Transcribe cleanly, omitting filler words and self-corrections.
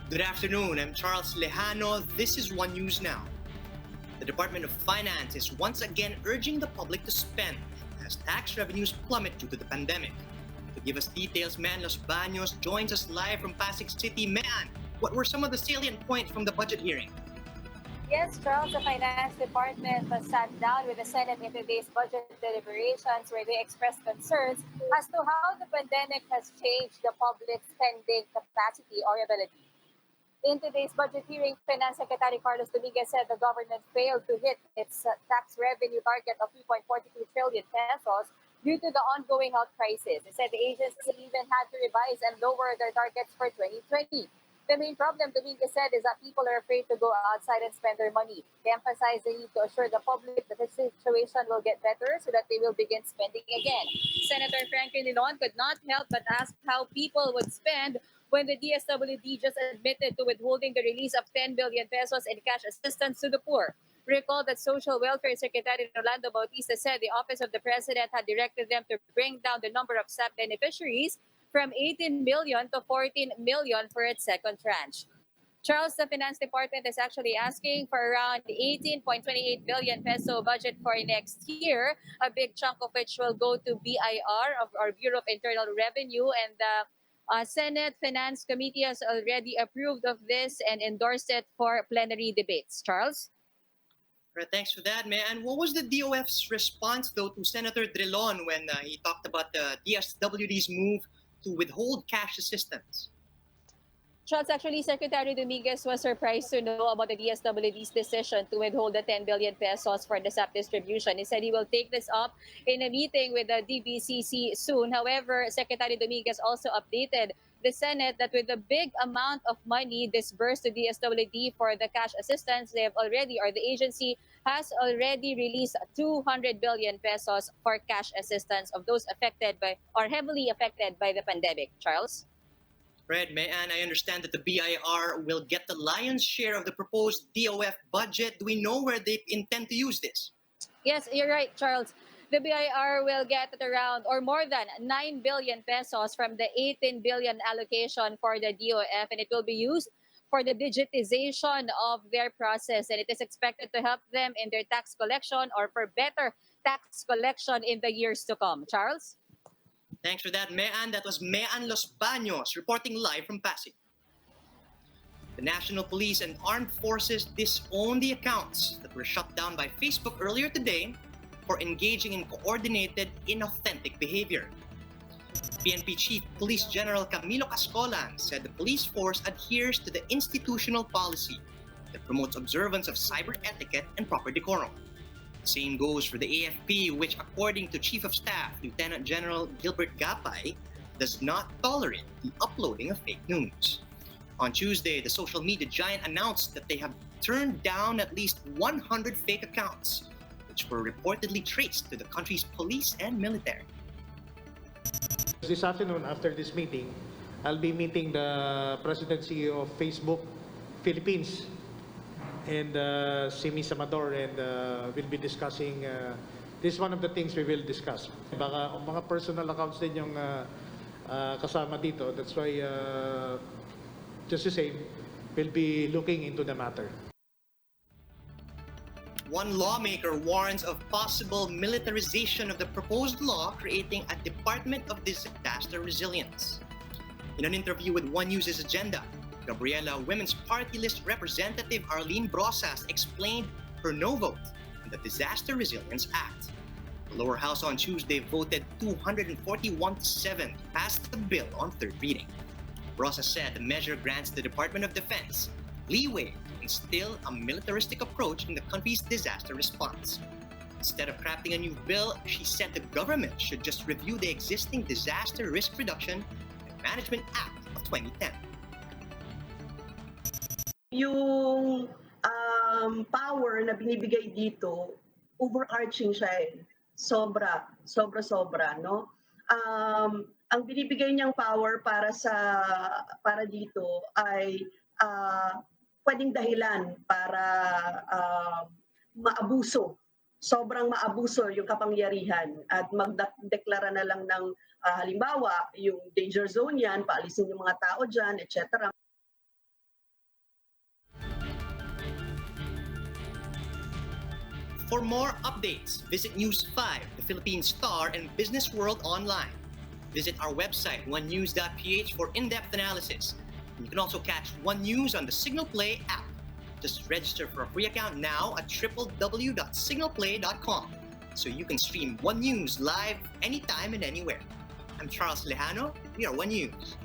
Good afternoon, I'm Charles Lejano. This is One News Now. The Department of Finance is once again urging the public to spend as tax revenues plummet due to the pandemic. To give us details, Mean Los Baños joins us live from Pasig City. Mean, what were some of the salient points from the budget hearing? Yes, Charles, the Finance Department sat down with the Senate in today's budget deliberations where they expressed concerns as to how the pandemic has changed the public spending capacity or ability. In today's budget hearing, Finance Secretary Carlos Dominguez said the government failed to hit its tax revenue target of 3.42 trillion pesos due to the ongoing health crisis. He said the agency even had to revise and lower their targets for 2020. The main problem, Dominguez said, is that people are afraid to go outside and spend their money. They emphasize the need to assure the public that the situation will get better so that they will begin spending again. Senator Franklin Dillon could not help but ask how people would spend when the DSWD just admitted to withholding the release of 10 billion pesos in cash assistance to the poor. Recall that Social Welfare Secretary Rolando Bautista said the Office of the President had directed them to bring down the number of SAP beneficiaries from 18 million to 14 million for its second tranche. Charles, the Finance Department is actually asking for around 18.28 billion peso budget for next year, a big chunk of which will go to BIR, of our Bureau of Internal Revenue, and the Senate Finance Committee has already approved of this and endorsed it for plenary debates. Charles? Right, thanks for that, man. And what was the DOF's response, though, to Senator Drilon when he talked about the DSWD's move to withhold cash assistance? Charles, actually, Secretary Dominguez was surprised to know about the DSWD's decision to withhold the 10 billion pesos for the SAP distribution. He said he will take this up in a meeting with the DBCC soon. However, Secretary Dominguez also updated the Senate that with the big amount of money disbursed to DSWD for the cash assistance, they have already, or the agency has already released 200 billion pesos for cash assistance of those affected by or heavily affected by the pandemic. Charles? Right, and I understand that the BIR will get the lion's share of the proposed DOF budget. Do we know where they intend to use this? Yes, you're right, Charles. The BIR will get around or more than 9 billion pesos from the 18 billion allocation for the DOF, and it will be used for the digitization of their process, and it is expected to help them in their tax collection or for better tax collection in the years to come. Charles? Thanks for that, Mean. That was Mean Los Baños reporting live from Pasig. The National Police and Armed Forces disown the accounts that were shut down by Facebook earlier today for engaging in coordinated, inauthentic behavior. PNP Chief Police General Camilo Cascolan said the police force adheres to the institutional policy that promotes observance of cyber etiquette and proper decorum. Same goes for the AFP, which, according to Chief of Staff Lieutenant General Gilbert Gapay, does not tolerate the uploading of fake news. On Tuesday, the social media giant announced that they have turned down at least 100 fake accounts, which were reportedly traced to the country's police and military. This afternoon, after this meeting, I'll be meeting the presidency of Facebook Philippines and Simi Samador, and we'll be discussing, this is one of the things we will discuss. Baka mga personal accounts din yung kasama dito. That's why, just the same, we'll be looking into the matter. One lawmaker warns of possible militarization of the proposed law creating a Department of Disaster Resilience. In an interview with One News's Agenda, Gabriela Women's Party List Representative Arlene Brosas explained her no vote on the Disaster Resilience Act. The lower house on Tuesday voted 241-7 to pass the bill on third reading. Brosas said the measure grants the Department of Defense leeway to instill a militaristic approach in the country's disaster response. Instead of crafting a new bill, she said the government should just review the existing Disaster Risk Reduction and Management Act of 2010. Yung power na binibigay dito, overarching siya eh. Sobra, no? Ang binibigay niyang power para dito ay pwedeng dahilan para maabuso. Sobrang maabuso yung kapangyarihan at magdeklara na lang ng halimbawa, yung danger zone yan, paalisin yung mga tao dyan, etc. For more updates, visit News 5, the Philippine Star, and Business World online. Visit our website, onenews.ph, for in-depth analysis. And you can also catch One News on the Signal Play app. Just register for a free account now at www.signalplay.com so you can stream One News live anytime and anywhere. I'm Charles Lejano. We are One News.